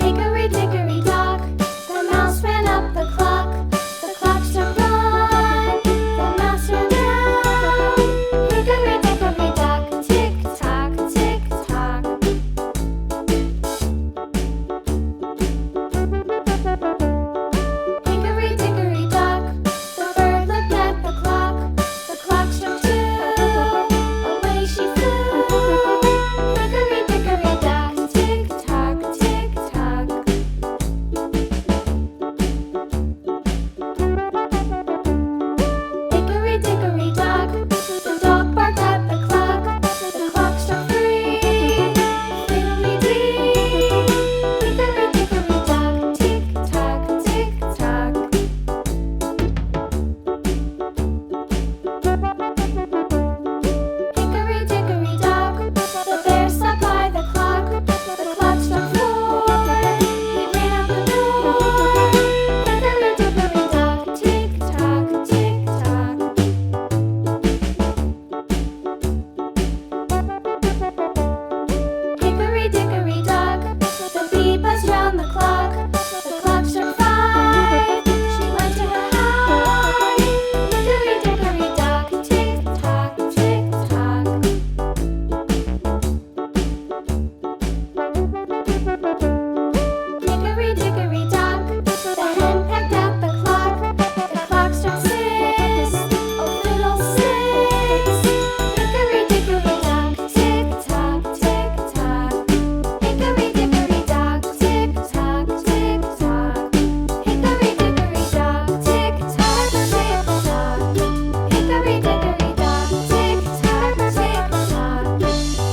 Hickory dickory dock, the mouse ran up the clock. The clock struck one, the mouse ran down. Hickory dickory dock, tick tock, tick tock. Hickory dickory dock, the bird looked at the clock. The clock struck two, away she flew. Hickory dickory dock, tick tock, tick tock. Hickory dickory dock, the dog barked at the clock. The clock struck three, fiddly-dee. Hickory dickory dock, tick tock, tick tock. Hickory dickory dock, the bear sat by the clock. The clock struck four, he ran out the door. Hickory dickory dock, tick tock, tick tock. Hickory dickory dock, the bee buzzed round the clock. The clock struck five, she went to her hive. Hickory dickory dock, tick tock, tick tock. Hickory dickory dock, the hen pecked at the clock. The clock struck six, oh fiddlesticks. Hickory dickory dock, tick tock, tick tock. Hickory dickory dock, tick tock, tick tock. Hickory dickory dock, tick tock, tick tock. Hickory dickory dock, tick tock, tick tock.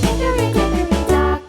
Hickory dickory dock.